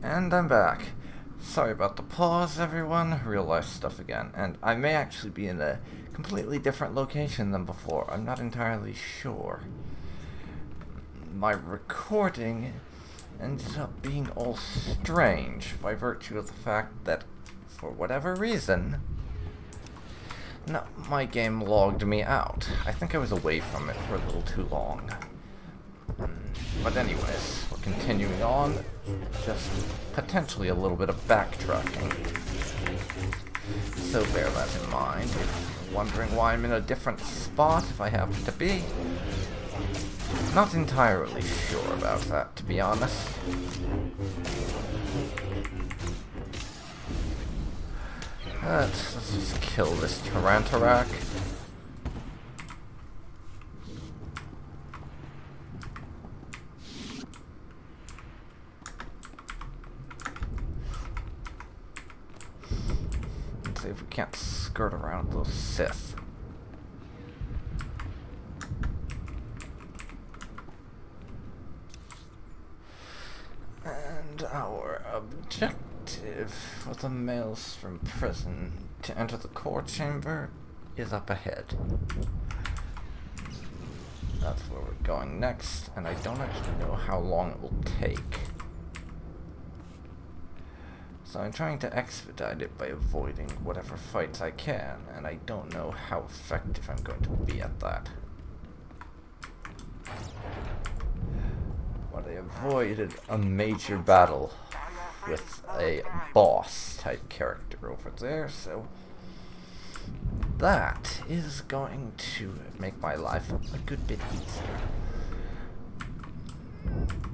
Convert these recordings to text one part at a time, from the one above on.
And I'm back. Sorry about the pause, everyone. Real life stuff again. And I may actually be in a completely different location than before. I'm not entirely sure. My recording ended up being all strange by virtue of the fact that, for whatever reason, no, my game logged me out. I think I was away from it for a little too long. But anyways, we're continuing on, just potentially a little bit of backtracking. So bear that in mind. If you're wondering why I'm in a different spot, if I happen to be, not entirely sure about that, to be honest. Let's just kill this Tarantarak. Let's see if we can't skirt around those Sith. And our objective for the Maelstrom prison to enter the core chamber is up ahead. That's where we're going next, and I don't actually know how long it will take. So I'm trying to expedite it by avoiding whatever fights I can, and I don't know how effective I'm going to be at that. But I avoided a major battle with a boss type character over there, so that is going to make my life a good bit easier.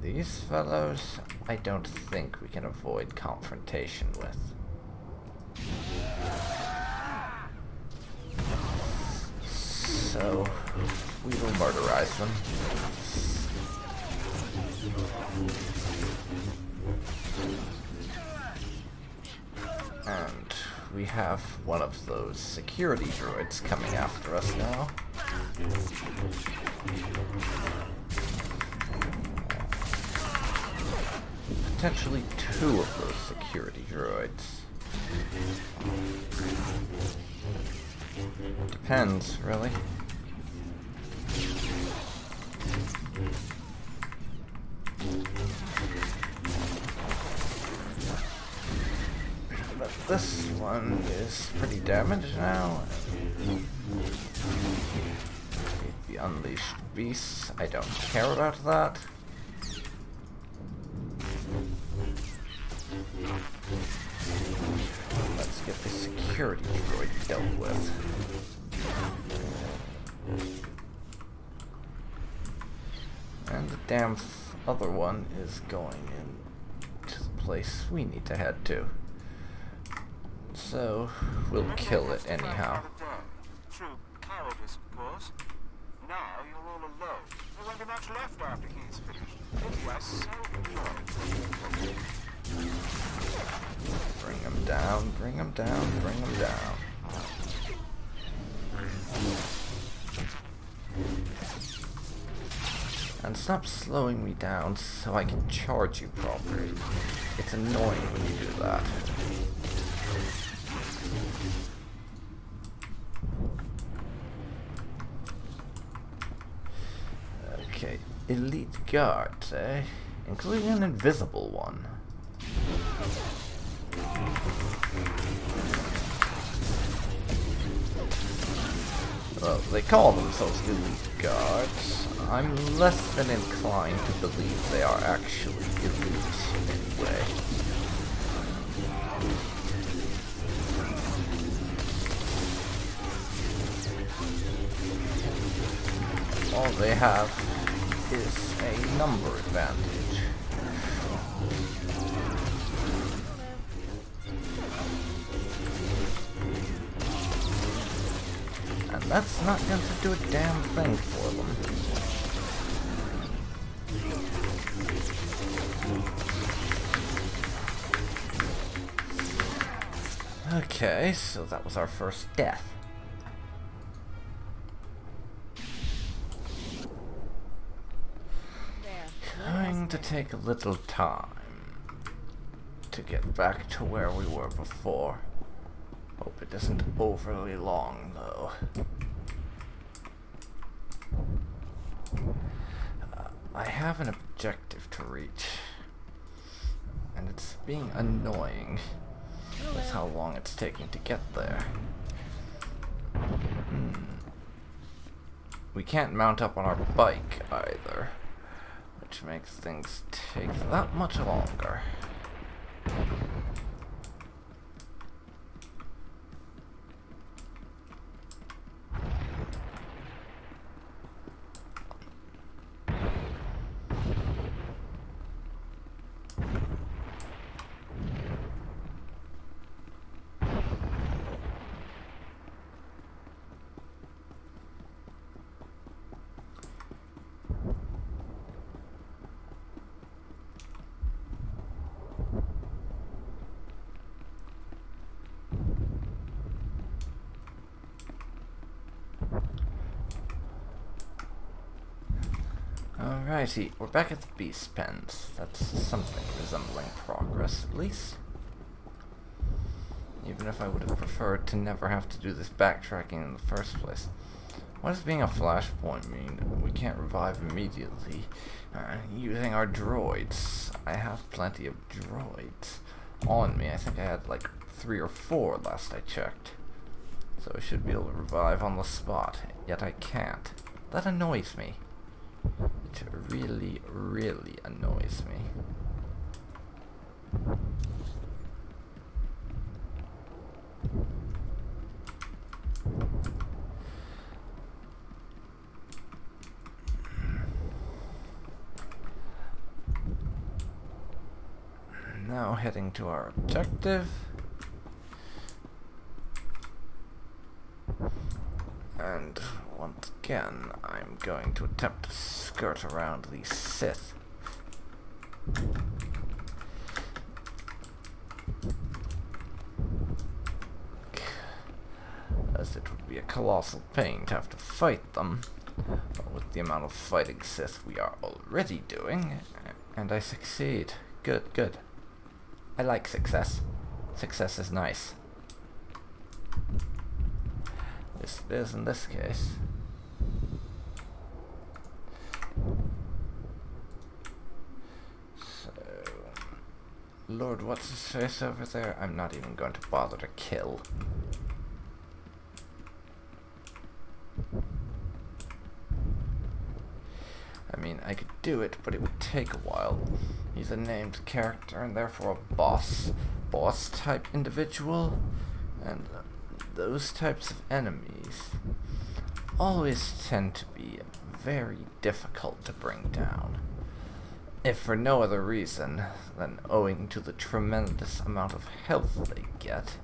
These fellows, I don't think we can avoid confrontation with. So, we will murderize them. And we have one of those security droids coming after us now. Potentially two of those security droids. Depends, really. But this one is pretty damaged now. The unleashed beasts, I don't care about that. Let's get the security droid dealt with. And the damn other one is going into the place we need to head to. So, we'll kill it anyhow. Through cowardice, of course. Now you're all alone. There won't be much left after he's finished. If you are self-employed. Bring him down, bring him down, bring him down. And stop slowing me down so I can charge you properly. It's annoying when you do that. Okay, elite guards, eh? Including an invisible one. Well, they call themselves elite guards. I'm less than inclined to believe they are actually elite anyway. All they have is a number advantage. And that's not going to do a damn thing for them. Okay, so that was our first death. Going to take a little time. to get back to where we were before. Hope it isn't overly long, though. I have an objective to reach, and it's being annoying. That's how long it's taking to get there. We can't mount up on our bike either, which makes things take that much longer. Alrighty, we're back at the beast pens. That's something resembling progress, at least. Even if I would have preferred to never have to do this backtracking in the first place. What does being a flashpoint mean? We can't revive immediately. Using our droids. I have plenty of droids on me. I think I had like 3 or 4 last I checked. So I should be able to revive on the spot. Yet I can't. That annoys me. It really, really annoys me. Now heading to our objective. And once again, I'm going to attempt to skirt around the Sith. As it would be a colossal pain to have to fight them, but with the amount of fighting Sith we are already doing, and I succeed. Good, good. I like success. Success is nice. This is in this case. So, Lord, what's his face over there? I'm not even going to bother to kill. I mean, I could do it, but it would take a while. He's a named character and therefore a boss type individual, and those types of enemies always tend to be very difficult to bring down, if for no other reason than owing to the tremendous amount of health they get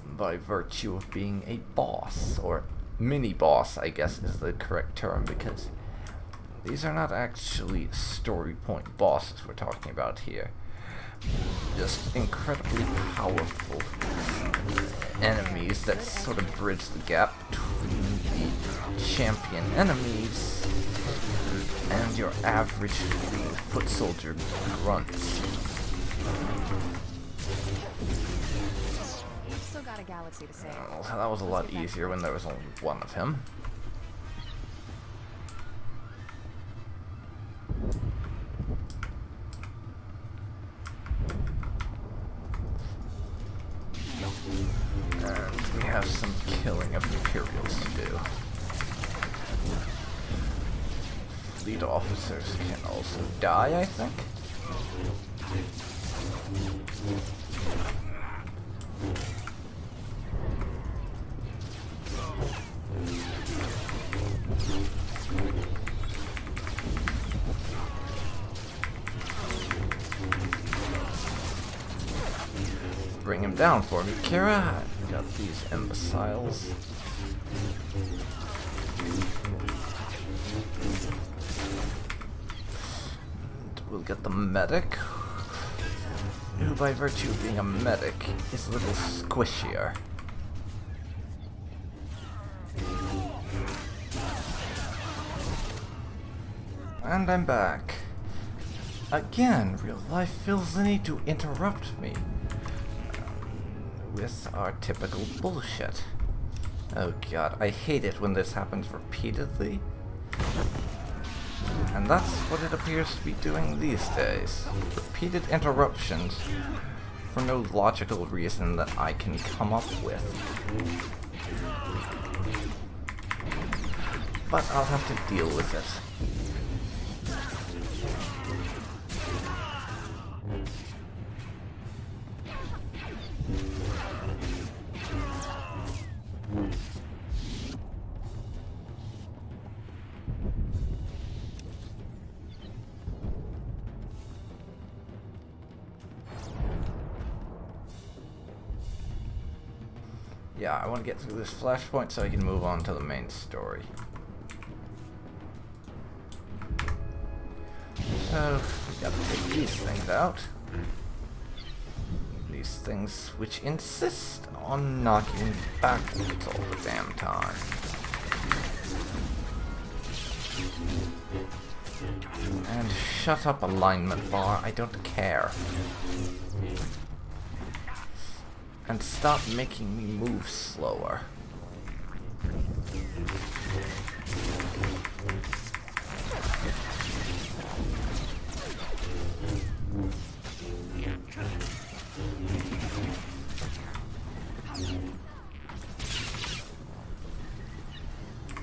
by virtue of being a boss, or mini-boss, I guess is the correct term, because these are not actually story point bosses we're talking about here. Just incredibly powerful enemies that sort of bridge the gap between the champion enemies and your average foot soldier grunts. Still got a galaxy to save. Well, that was a lot easier when there was only one of him. And we have some killing of Imperials to do. Fleet officers can also die, I think. Bring him down for me, Kira. I've got these imbeciles. And we'll get the medic, who by virtue of being a medic is a little squishier. And I'm back. again, real life feels the need to interrupt me with our typical bullshit. Oh god, I hate it when this happens repeatedly. And that's what it appears to be doing these days. Repeated interruptions for no logical reason that I can come up with. But I'll have to deal with it. Yeah, I want to get through this flashpoint so I can move on to the main story. So, we gotta take these things out. These things which insist on knocking backwards all the damn time. And shut up, alignment bar, I don't care. And stop making me move slower.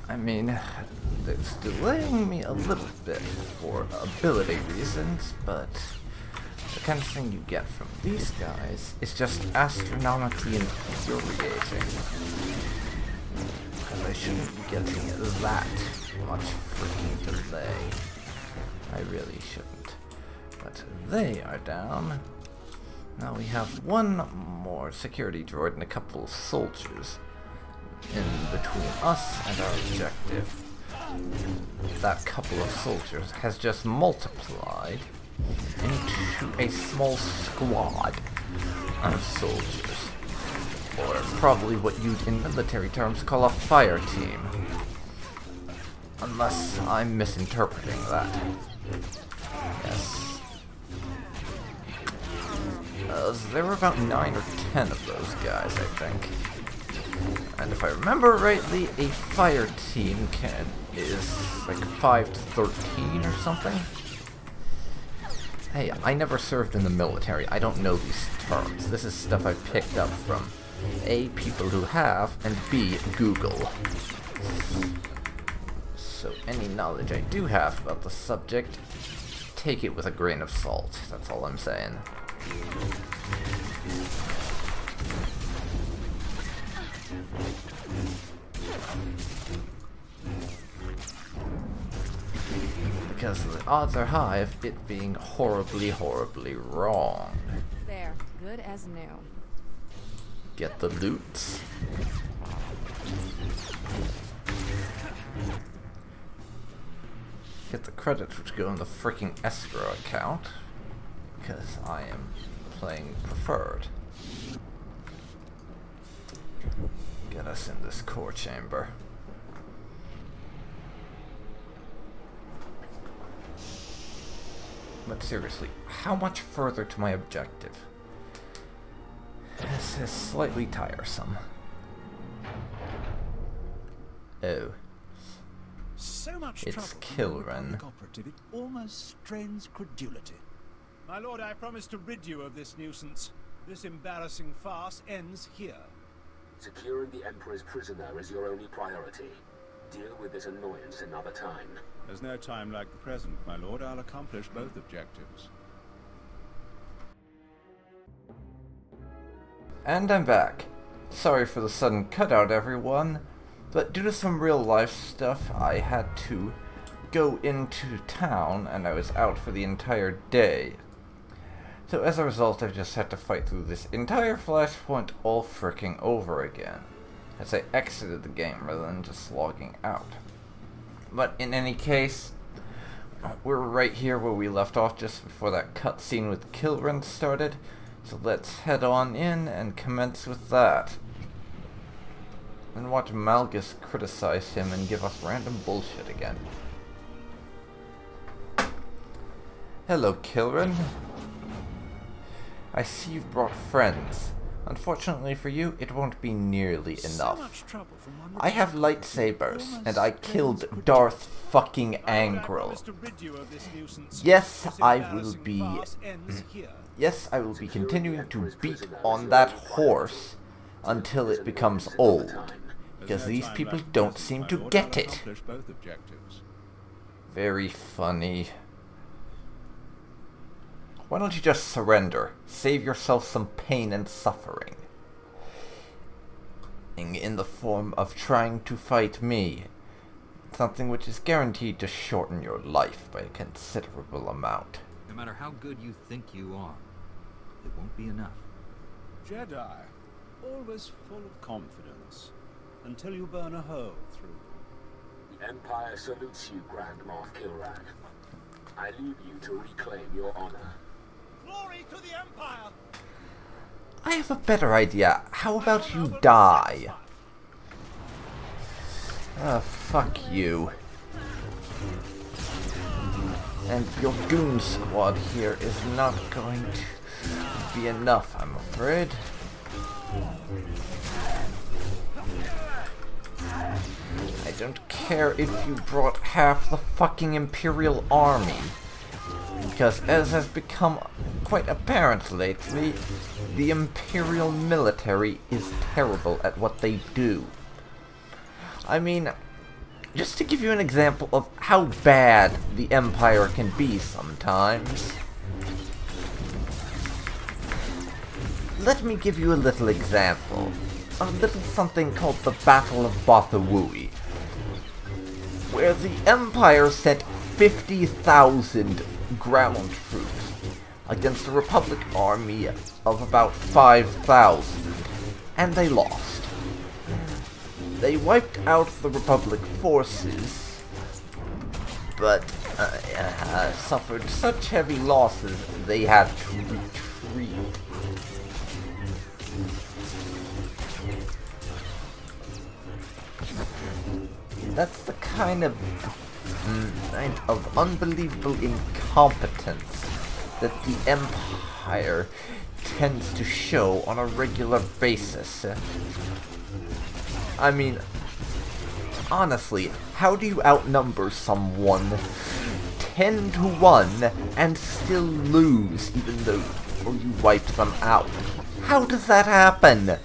I mean, it's delaying me a little bit for ability reasons, but the kind of thing you get from these guys is just astronomically infuriating. Because I shouldn't be getting that much freaking delay. I really shouldn't. But they are down. Now we have one more security droid and a couple of soldiers in between us and our objective. That couple of soldiers has just multiplied into a small squad of soldiers, or probably what you'd in military terms call a fire team, unless I'm misinterpreting that. Yes. There were about 9 or 10 of those guys, I think. And if I remember rightly, a fire team is like 5 to 13 or something. Hey, I never served in the military. I don't know these terms. This is stuff I picked up from A, people who have, and B, Google. So any knowledge I do have about the subject, take it with a grain of salt. That's all I'm saying. Because the odds are high of it being horribly, horribly wrong. There, good as new. Get the loots. Get the credits which go in the freaking escrow account. Because I am playing preferred. Get us in this core chamber. But seriously, how much further to my objective? This is slightly tiresome. Oh. So much It's trouble for a Kilren. public operative, it almost strains credulity. My lord, I promise to rid you of this nuisance. This embarrassing farce ends here. Securing the Emperor's prisoner is your only priority. Deal with this annoyance another time. There's no time like the present, my lord. I'll accomplish both objectives. And I'm back. Sorry for the sudden cutout, everyone. But due to some real life stuff, I had to go into town, and I was out for the entire day. So as a result, I just had to fight through this entire flashpoint all fricking over again, as I exited the game rather than just logging out. But in any case, we're right here where we left off just before that cutscene with Kilren started, so let's head on in and commence with that. And watch Malgus criticize him and give us random bullshit again. Hello, Kilran. I see you've brought friends. Unfortunately for you, it won't be nearly So enough. much trouble from one I have lightsabers, Almost and I killed strange Darth fucking I Angral. promise to rid you of this nuisance. Yes, This I will embarrassing be... farce ends here. Yes, I will be continuing to beat on that horse until it becomes old. Because these people don't seem to get it. Accomplish both objectives. Very funny. Why don't you just surrender? Save yourself some pain and suffering. In the form of trying to fight me. Something which is guaranteed to shorten your life by a considerable amount. No matter how good you think you are, it won't be enough. Jedi, always full of confidence, until you burn a hole through them. The Empire salutes you, Grand Moff Kilrak. I leave you to reclaim your honor. Glory to the Empire! I have a better idea. How about you die? Ah, fuck you. And your goon squad here is not going to be enough, I'm afraid. I don't care if you brought half the fucking Imperial Army. Because as has become quite apparent lately, the Imperial military is terrible at what they do. I mean, just to give you an example of how bad the Empire can be sometimes, let me give you a little example. A little something called the Battle of Bothawui, where the Empire sent 50,000 ground troops against a Republic army of about 5,000, and they lost. They wiped out the Republic forces, but suffered such heavy losses they had to retreat. That's the kind of unbelievable incompetence that the Empire tends to show on a regular basis. I mean, honestly, how do you outnumber someone 10 to 1 and still lose even though you wiped them out? How does that happen?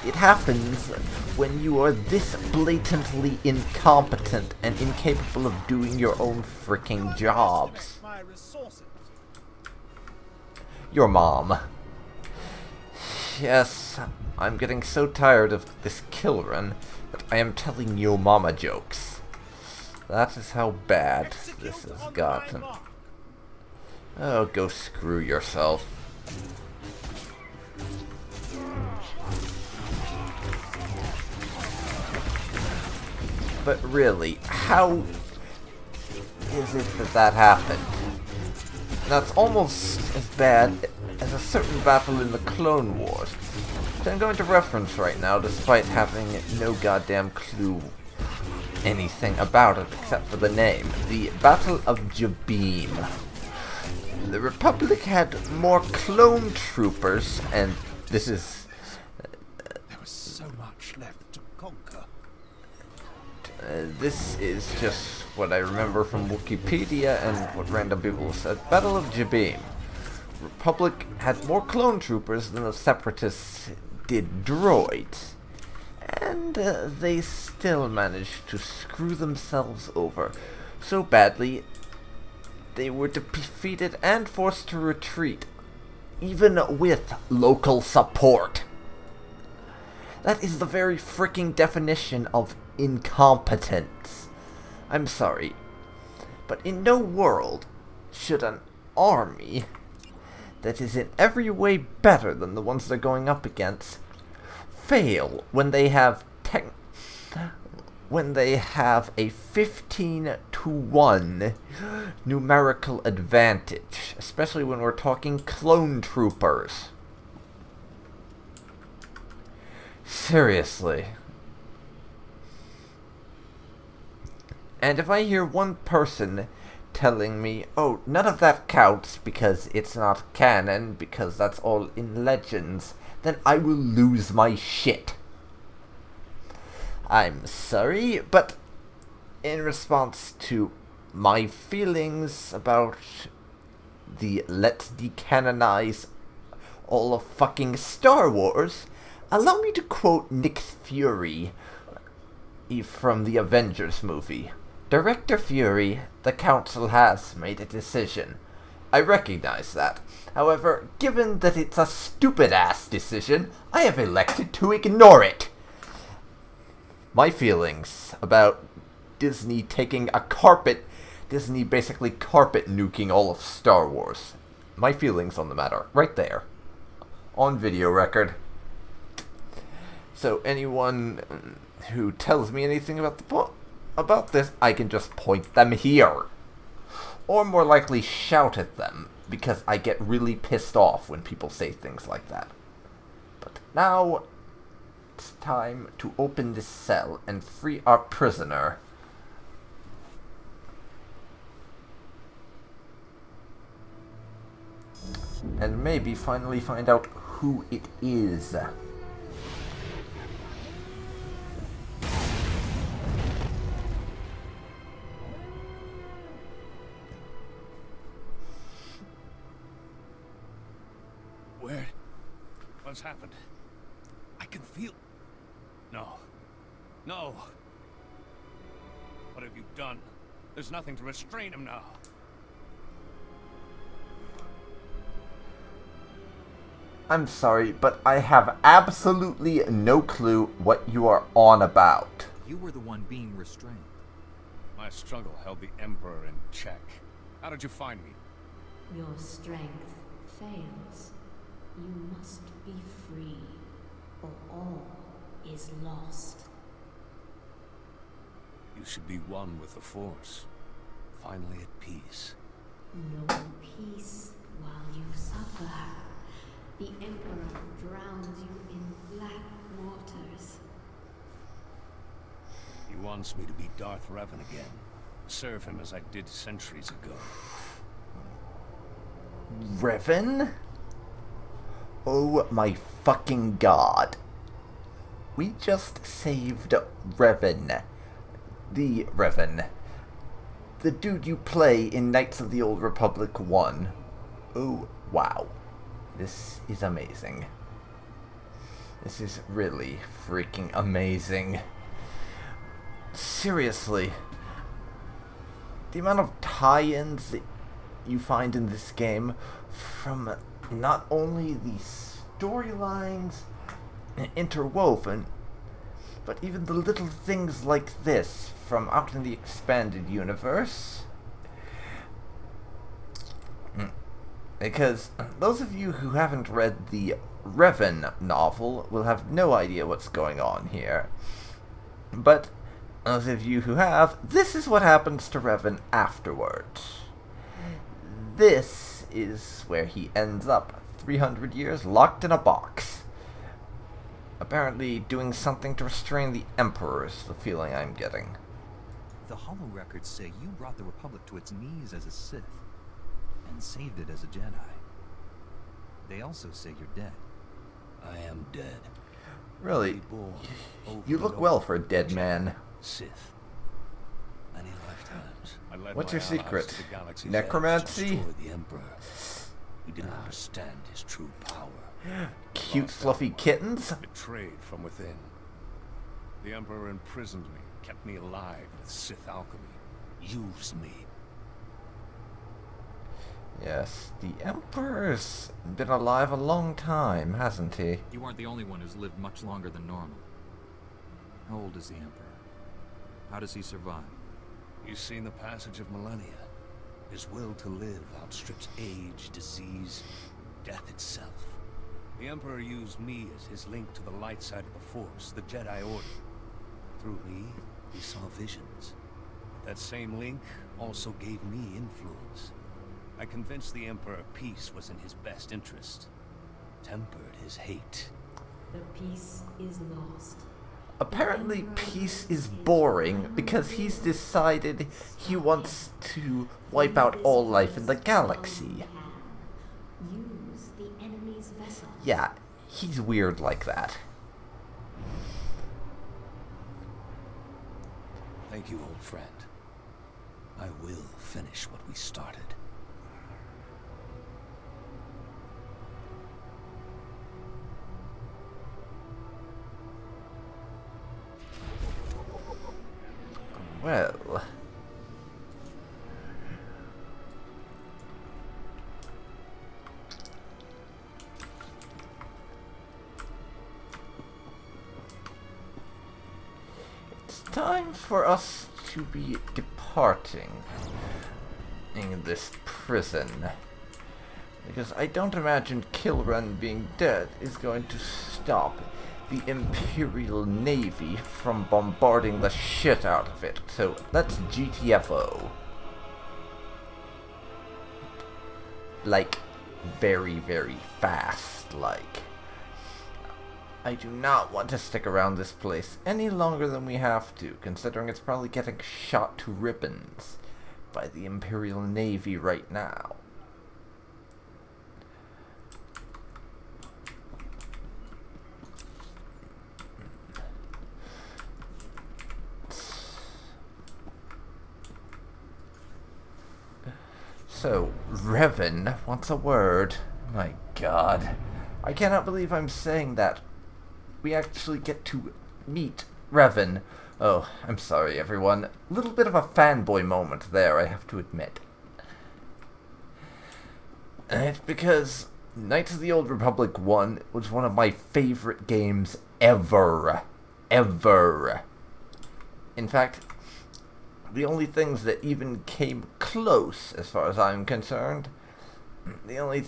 It happens when you are this blatantly incompetent and incapable of doing your own freaking jobs. My resources. Your mom. Yes, I'm getting so tired of this Kilran that I am telling your mama jokes. That is how bad this has gotten. Oh, go screw yourself. But really, how is it that that happened? That's almost as bad as a certain battle in the Clone Wars, which I'm going to reference right now despite having no goddamn clue anything about it except for the name. The Battle of Jabeam. The Republic had more clone troopers, and this is... There was so much left to conquer. This is just what I remember from Wikipedia and what random people said. Battle of Jabeam. Republic had more clone troopers than the Separatists did droids. And they still managed to screw themselves over so badly they were defeated and forced to retreat, even with local support. That is the very freaking definition of incompetence. I'm sorry, but in no world should an army that is in every way better than the ones they're going up against fail when they have a 15 to 1 numerical advantage, especially when we're talking clone troopers. Seriously. And if I hear one person telling me, oh, none of that counts because it's not canon, because that's all in Legends, then I will lose my shit. I'm sorry, but in response to my feelings about the let's decanonize all of fucking Star Wars, allow me to quote Nick Fury from the Avengers movie. Director Fury, the council has made a decision. I recognize that. However, given that it's a stupid-ass decision, I have elected to ignore it. My feelings about Disney taking a carpet, Disney basically carpet nuking all of Star Wars. My feelings on the matter, right there. On video record. So anyone who tells me anything about this, I can just point them here. Or more likely shout at them, because I get really pissed off when people say things like that. But now, it's time to open this cell and free our prisoner. And maybe finally find out who it is. What's happened? I can feel... No. No! What have you done? There's nothing to restrain him now. I'm sorry, but I have absolutely no clue what you are on about. You were the one being restrained. My struggle held the Emperor in check. How did you find me? Your strength fails. You must be free, or all is lost. You should be one with the Force. Finally at peace. No peace while you suffer. The Emperor drowns you in black waters. He wants me to be Darth Revan again. Serve him as I did centuries ago. Revan? Oh my fucking god. We just saved Revan. The Revan. The dude you play in Knights of the Old Republic 1. Oh, wow. This is amazing. This is really freaking amazing. Seriously. The amount of tie-ins that you find in this game from not only the storylines interwoven, but even the little things like this from out in the expanded universe. Because those of you who haven't read the Revan novel will have no idea what's going on here. But those of you who have, this is what happens to Revan afterwards. This is where he ends up, 300 years locked in a box. Apparently doing something to restrain the Emperor is the feeling I'm getting. The Hollow records say you brought the Republic to its knees as a Sith, and saved it as a Jedi. They also say you're dead. I am dead. Really? You look well for a dead man. Sith. Many lifetimes. I led What's my your allies secret? to the galaxy's Necromancy? edge to destroy the Emperor. He didn't understand his true power. Cute Lost fluffy everyone. kittens? Betrayed from within. The Emperor imprisoned me, kept me alive with Sith alchemy. Used me. Yes, the Emperor's been alive a long time, hasn't he? You aren't the only one who's lived much longer than normal. How old is the Emperor? How does he survive? He's seen the passage of millennia. His will to live outstrips age, disease, death itself. The Emperor used me as his link to the light side of the Force, the Jedi Order. Through me, he saw visions. That same link also gave me influence. I convinced the Emperor peace was in his best interest. Tempered his hate. The peace is lost. apparently peace is boring because he's decided he wants to wipe out all life in the galaxy. Use the enemy's vessel. Yeah, he's weird like that. Thank you, old friend. I will finish what we started. Well... it's time for us to be departing in this prison. Because I don't imagine Kilran being dead is going to stop the Imperial Navy from bombarding the shit out of it. So let's GTFO. Like, very, very fast, like. I do not want to stick around this place any longer than we have to, considering it's probably getting shot to ribbons by the Imperial Navy right now. So, Revan wants a word. My god. I cannot believe I'm saying that. We actually get to meet Revan. Oh, I'm sorry everyone. A little bit of a fanboy moment there, I have to admit. And it's because Knights of the Old Republic 1 was one of my favorite games ever. Ever. In fact, the only things that even came close, as far as I'm concerned, the only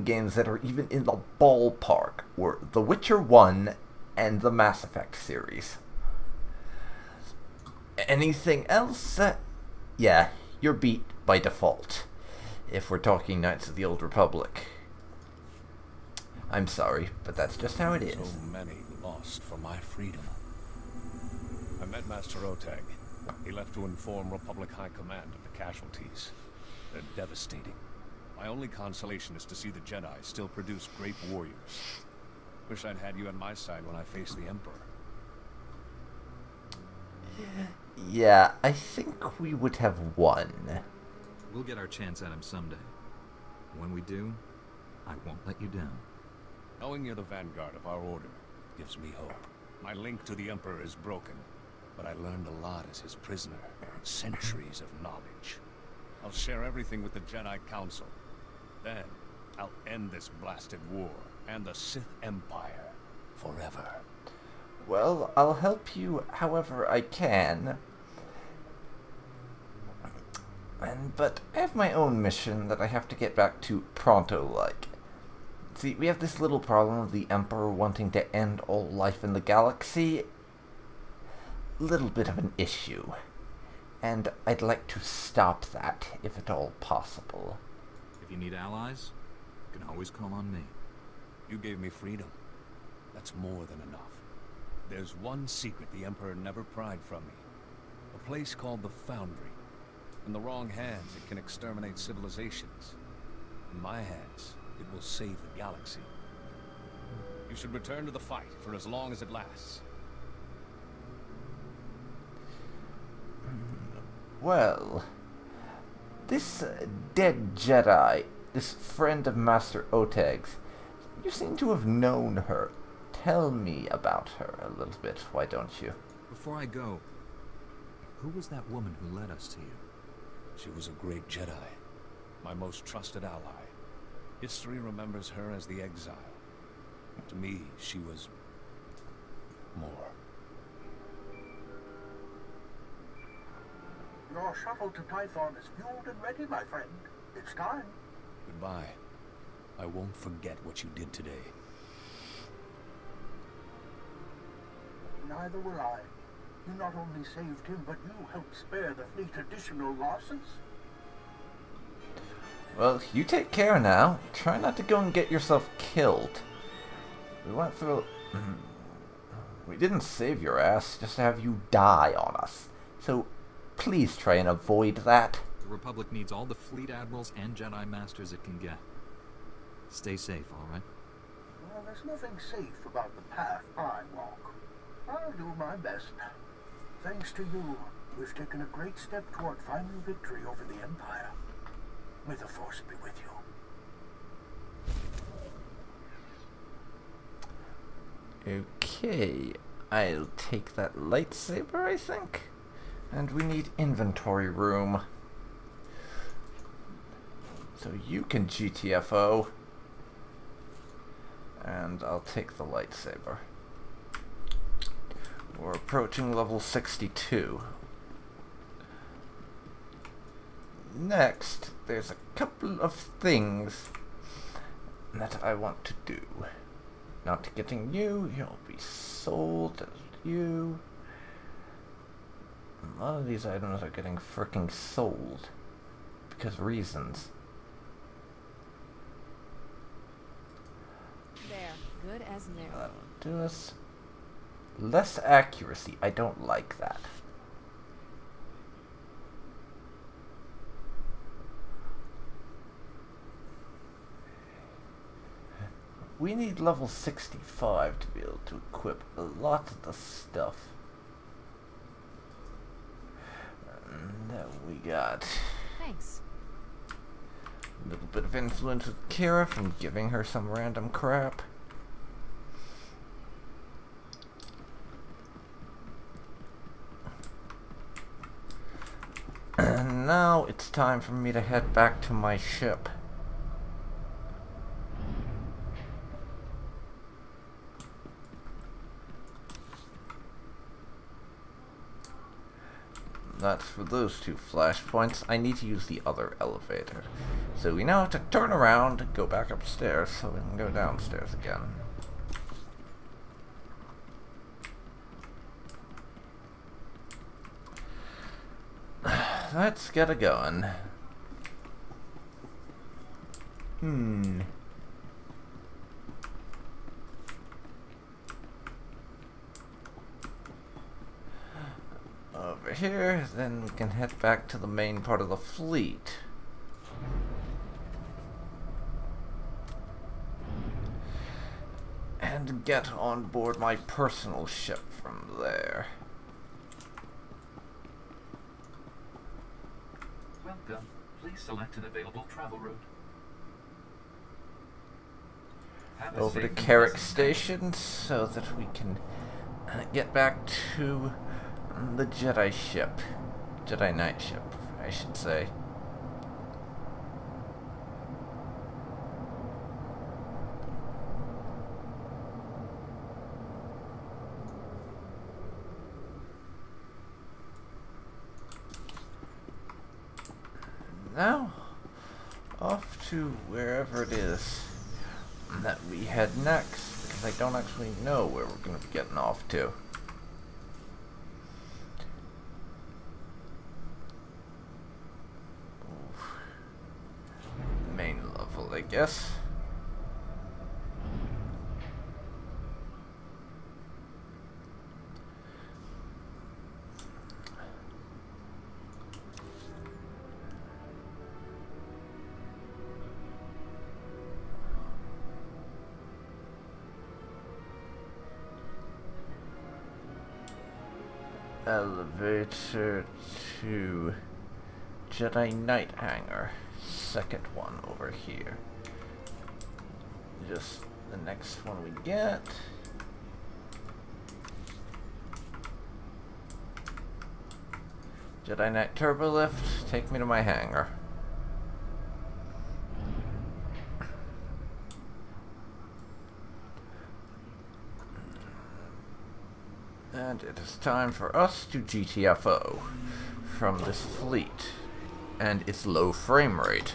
games that are even in the ballpark were The Witcher 1 and the Mass Effect series. Anything else? Yeah, you're beat by default, if we're talking Knights of the Old Republic. I'm sorry, but that's just how it is. So many lost for my freedom. I met Master Oteg. He left to inform Republic High Command of the casualties. They're devastating. My only consolation is to see the Jedi still produce great warriors. Wish I'd had you on my side when I faced the Emperor. Yeah, I think we would have won. We'll get our chance at him someday. When we do, I won't let you down. Knowing you're the vanguard of our order gives me hope. My link to the Emperor is broken, but I learned a lot as his prisoner. Centuries of knowledge. I'll share everything with the Jedi Council. Then, I'll end this blasted war and the Sith Empire forever. Well, I'll help you however I can. But I have my own mission that I have to get back to pronto-like. See, we have this little problem of the Emperor wanting to end all life in the galaxy. Little bit of an issue. And I'd like to stop that, if at all possible. If you need allies, you can always call on me. You gave me freedom. That's more than enough. There's one secret the Emperor never pried from me. A place called the Foundry. In the wrong hands, it can exterminate civilizations. In my hands, it will save the galaxy. You should return to the fight for as long as it lasts. Well, this dead Jedi, this friend of Master Oteg's, you seem to have known her. Tell me about her a little bit, why don't you? Before I go, who was that woman who led us to you? She was a great Jedi, my most trusted ally. History remembers her as the Exile. To me, she was more. Your shuttle to Tython is fueled and ready, my friend. It's time. Goodbye. I won't forget what you did today. Neither will I. You not only saved him, but you helped spare the fleet additional losses. Well, you take care now. Try not to go and get yourself killed. We went through... We didn't save your ass just to have you die on us. So, please try and avoid that. The Republic needs all the fleet admirals and Jedi Masters it can get. Stay safe, alright? Well, there's nothing safe about the path I walk. I'll do my best. Thanks to you, we've taken a great step toward final victory over the Empire. May the Force be with you. Okay, I'll take that lightsaber, I think. And we need inventory room. So you can GTFO. And I'll take the lightsaber. We're approaching level 62. Next, there's a couple of things that I want to do. Not getting you, you'll be sold as you. A lot of these items are getting fricking sold. Because reasons. There, good as new. That'll do us. Less accuracy, I don't like that. We need level 65 to be able to equip a lot of the stuff that we got. Thanks. A little bit of influence with Kira from giving her some random crap. And now it's time for me to head back to my ship. That's for those two flashpoints. I need to use the other elevator. So we now have to turn around and go back upstairs so we can go downstairs again. Let's get it going. Over here, then we can head back to the main part of the fleet. And get on board my personal ship from there. Welcome. Please select an available travel route. Over to Carrick Station so that we can get back to the Jedi ship. Jedi Knight ship, I should say. Now, off to wherever it is that we head next, because I don't actually know where we're going to be getting off to. Main level, I guess. Elevator to Jedi Knight hangar. Second one over here. Just the next one we get. Jedi Knight turbo lift, take me to my hangar. And it is time for us to GTFO from this fleet and its low frame rate.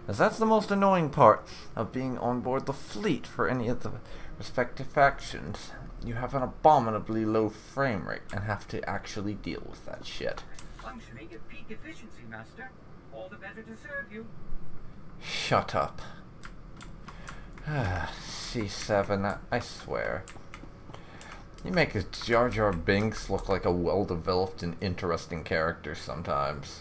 As that's the most annoying part of being on board the fleet for any of the respective factions. You have an abominably low frame rate and have to actually deal with that shit. functioning at peak efficiency, Master. All the better to serve you. Shut up. C7, I swear. You make a Jar Jar Binks look like a well-developed and interesting character sometimes.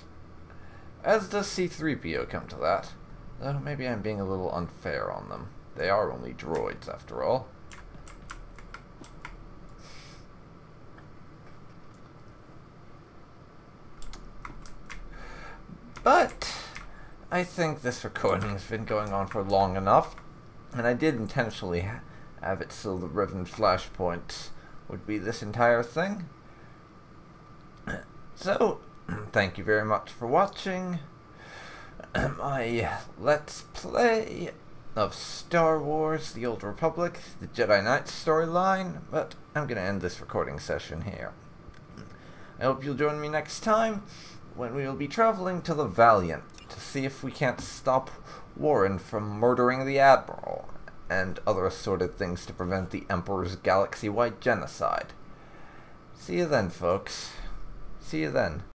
As does C3PO, come to that. Though maybe I'm being a little unfair on them. They are only droids, after all. But I think this recording has been going on for long enough, and I did intentionally have it so the Riven flashpoints would be this entire thing. So, thank you very much for watching my Let's Play of Star Wars, the Old Republic, the Jedi Knight storyline, but I'm going to end this recording session here. I hope you'll join me next time, when we will be traveling to the Valiant to see if we can't stop Warren from murdering the Admiral and other assorted things to prevent the Emperor's galaxy-wide genocide. See you then, folks. See you then.